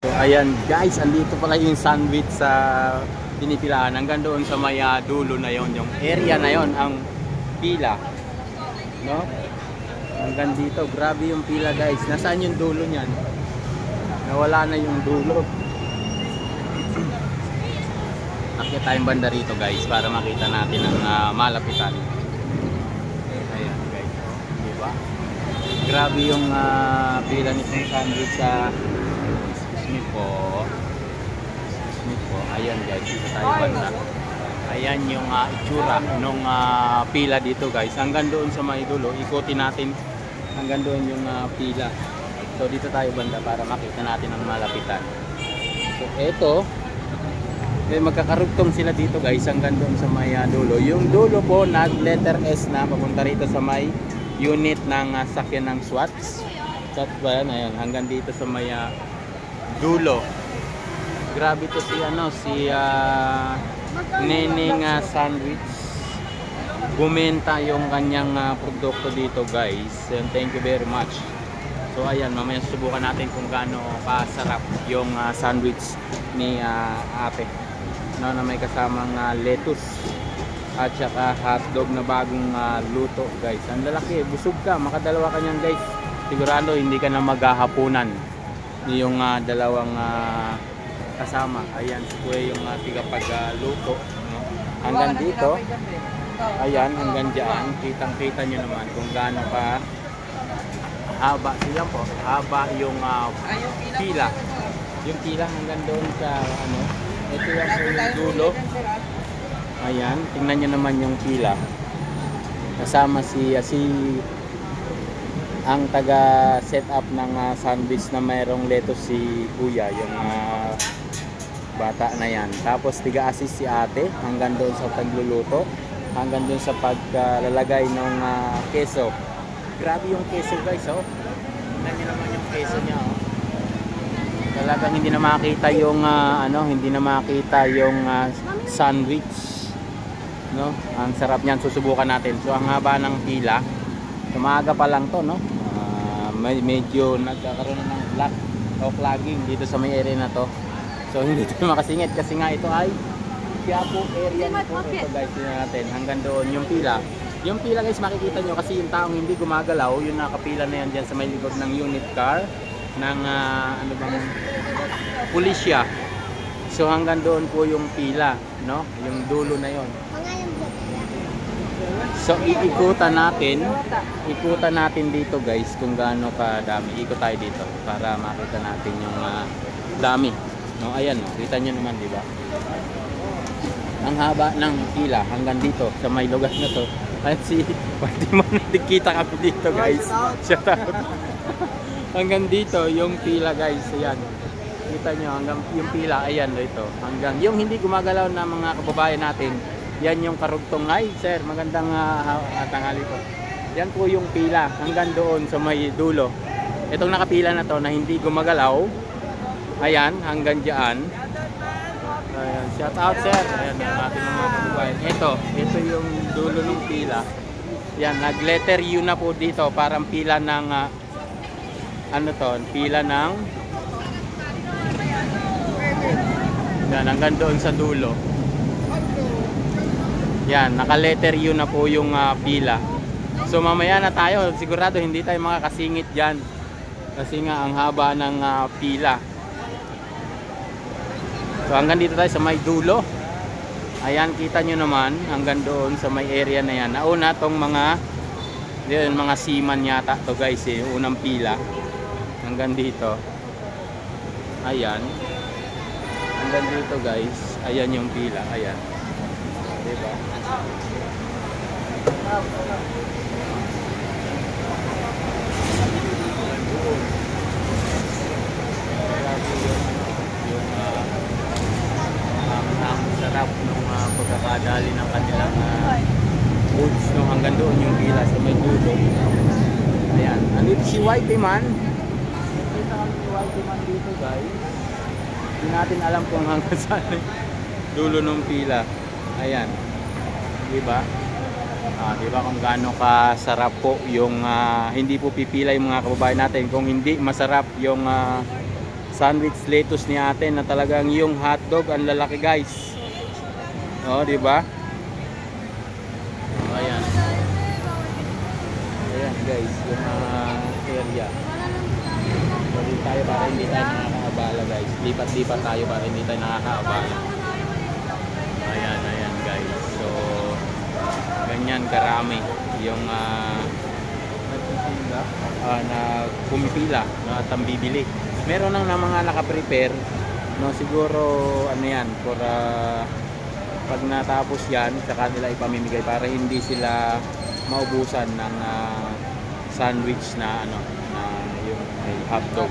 So ayan guys, andito pala yung sandwich sa pinipilahan. Hanggang doon sa may dulo na yon, yung area na yon ang pila, no? Hanggang dito, grabe yung pila guys. Nasaan yung dulo niyan? Nawala na yung dulo. Akit tayong banda rito guys para makita natin ang malapitan. Ayan guys, di ba? Grabe yung pila nitong sandwich sa po. Ayan guys, dito tayo banda. Ayan yung itsura nung pila dito guys. Hanggang doon sa may dulo, ikutin natin hanggang doon yung pila. So dito tayo banda para makita natin ang malapitan. So eto, magkakarugtong sila dito guys hanggang doon sa may dulo. Yung dulo po nag letter S na papunta rito sa may unit ng sakyan ng SWATs. SWATs ba yan? Ayan, hanggang dito sa may dulo. Grabe to si Neneng Sandwich. Bumenta yung kanyang produkto dito guys. And thank you very much. So ayan, mamaya subukan natin kung gaano kasarap yung sandwich ni ate. No, na may kasamang lettuce at saka hotdog na bagong luto guys. Ang lalaki, busog ka, makadalawa ka niyan guys. Sigurado hindi ka na maghahapunan yung dalawang kasama. Ayan, si kuya yung tigapagluto, no? Hanggang dito, ayan, hanggang dyan, kitang-kita nyo naman kung gaano pa haba sila po. Haba yung pila. Yung pila hanggang doon sa ito yung dulo. Ayan, tingnan nyo naman yung pila. Kasama si ang taga set up ng sandwich na mayroong lettuce si kuya, yung bata na yan. Tapos tiga-assist si ate hanggang doon sa pagluluto, hanggang doon sa paglalagay ng keso. Grabe yung keso guys, oh. Tingnan nyo naman yung keso niya, oh. Talagang hindi na makita yung hindi na makita yung sandwich, no? Ang sarap niyan, susubukan natin. So ang haba ng pila, umaga pa lang to, no? Medyo nagkakaroon ng black o flagging dito sa may area na to. So hindi ito makasingit kasi nga ito ay Quiapo area nito. Ito guys, tingnan natin hanggang doon yung pila. Yung pila guys, makikita nyo kasi yung taong hindi gumagalaw, yung nakapila na yan dyan sa may likod ng unit car ng pulisya. So hanggang doon po yung pila, no? Yung dulo na yon. So ikutan natin dito guys kung gaano kadami. Ikot tayo dito para makita natin yung dami. No, ayan, no? Kita nyo naman, di ba? Ang haba ng pila hanggang dito sa may lugar na to. At pwede mo nakikita kami dito guys. Shout out. Hanggang dito yung pila guys, ayan. Kita nyo hanggang yung pila, ayan dito. Hanggang yung hindi gumagalaw na mga kababayan natin. Yan yung karugtong. Ay sir, magandang tanghali po. Yan po yung pila hanggang doon sa may dulo. Itong nakapila na to na hindi gumagalaw. Ayan, hanggang dyan. Ayan, shout out sir. Ayan ang ating mga kababayan. Ito yung dulo ng pila. Yan, nag letter U na po dito. Parang pila ng pila ng yan, hanggang doon sa dulo. Yan, naka letter U na po yung pila. So mamaya na tayo, sigurado hindi tayo makakasingit dyan kasi nga ang haba ng pila. So hanggang dito tayo sa may dulo. Ayan, kita nyo naman hanggang doon sa may area na yan. Nauna tong mga seaman yata to guys, unang pila hanggang dito. Ayan, hanggang dito guys. Ayan yung pila, ayan, diba? Ang sarap nung pagkakadali ng kanilang foods, no? Hanggang doon yung pila sa may dulo. Ayan, andito si Whitey Man. Nakita kami si Whitey Man dito guys. Hindi natin alam kung hanggang saan dulo ng pila. Ayan, diba? Diba kung gaano kasarap po yung hindi po pipila yung mga kababayan natin kung hindi masarap yung sandwich lettuce ni ate na talagang yung hotdog ang lalaki guys. Oh, di ba? Oh, ayan. Ayan guys, yung area. So, dito tayo para hindi tayo nakakaabala guys. Lipat-lipat tayo para hindi tayo nakakaabala. Ayan, ayan guys. So, ganyan karami yung na pumipila na at ang bibili. Meron nang na mga naka-prepare, no, siguro ano yan for pag natapos yan saka nila ipamimigay para hindi sila maubusan ng sandwich na ano na yung may hotdog.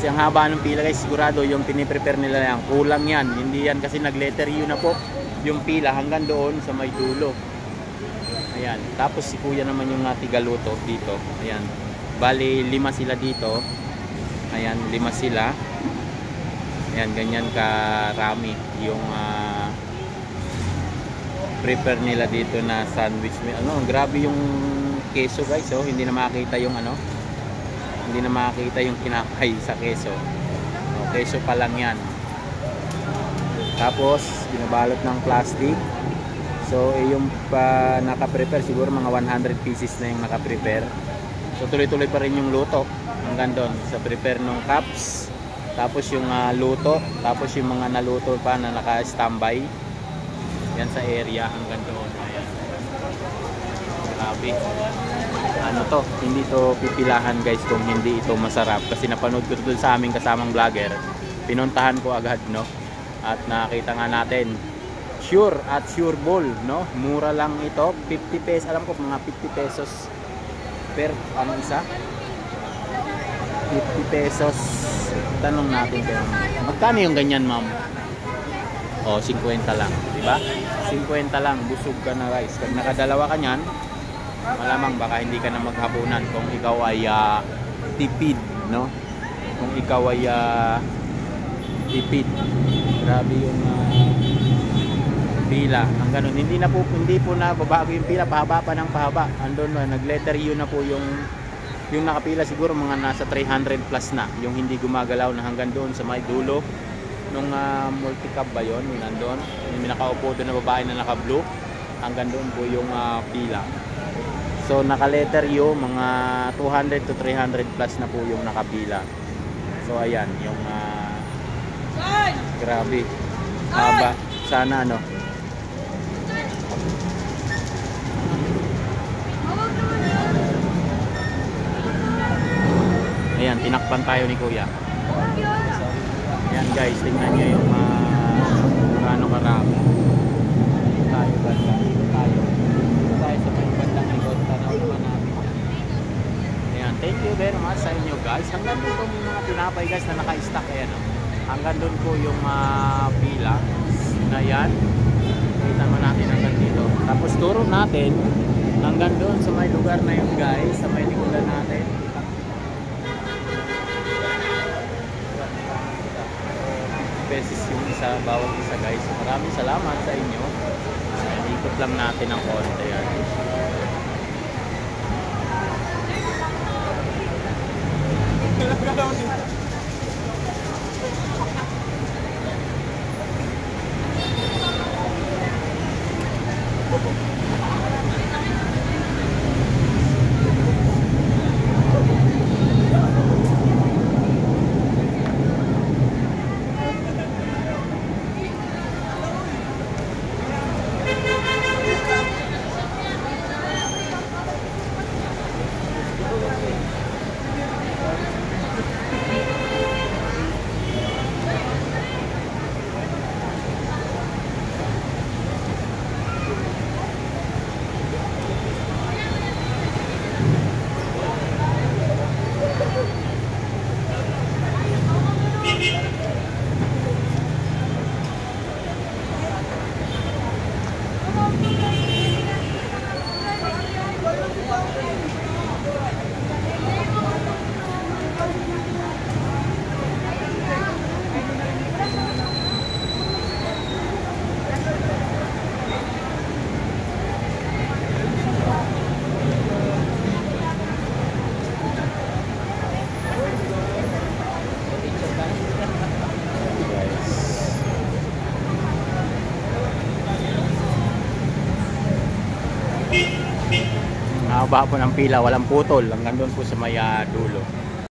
Kasi ang haba ng pila guys, sigurado yung piniprepare nila yan kulang yan, hindi yan kasi nag-letter U na po yung pila hanggang doon sa may dulo. Ayan, tapos si kuya naman yung tigaluto dito. Ayan, bali 5 sila dito. Ayan, 5 sila. Ayan, ganyan karami yung prepare nila dito na sandwich. Ano, grabe yung keso guys, oh. Hindi na makita yung ano. Hindi na makita yung kinakay sa keso. Oh, keso pa lang 'yan. Tapos binabalot ng plastic. So, yung naka-prepare siguro mga 100 pieces na yung naka-prepare. So, tuloy-tuloy pa rin yung luto hanggang doon sa prepare ng cups. Tapos yung luto, tapos yung mga naluto pa na naka-standby. Yan sa area hanggang doon. Ayan. Grabe. Ano to, hindi to pipilahan guys kung hindi ito masarap. Kasi napanood ko doon sa aming kasamang vlogger. Pinuntahan ko agad, no? At nakita nga natin sure at sure ball, no? Mura lang ito, 50 pesos. Alam ko mga 50 pesos per ano isa. 50 pesos. Tanong natin kayo. Magkano yung ganyan, ma'am? Oh, 50 lang, di ba? 50 lang, busog ka na guys. Pag nakadalawa ka niyan, malamang baka hindi ka na maghapunan kung ikaw ay tipid, no? Kung ikaw ay tipid. Grabe yung pila. Ang ganun, hindi po na babago yung pila, pahaba pa ng pahaba. Andun nag-letter U na po yung nakapila siguro mga nasa 300 plus na. Yung hindi gumagalaw na hanggang doon sa may dulo nung multi-cab ba yun? Nandun. Yung nakaupo doon na babae na naka-blue. Hanggang doon po yung pila. So naka-letter U, mga 200 to 300 plus na po yung nakapila. So ayan, yung grabe. Haba. Sana ano. Ayan, tinakpan tayo ni kuya. Ayan guys, tingnan nyo yung gaano karami. Tayo banda. Tayo sa may bandang likod. Tanaw naman namin. Ayan, thank you very much sa inyo guys. Hanggang doon po yung mga tinapay guys na naka-stack. Ayan, hanggang doon po yung pila na yan. Kita mo natin hanggang dito. Tapos turo natin hanggang doon sa may lugar na yun guys. Sa may likodan natin. Pesos yung isa, bawat isa guys. So, maraming salamat sa inyo. Ayan, ikot lang natin ang konti yan. Mahaba po ng pila, walang putol hanggang doon po sa may dulo.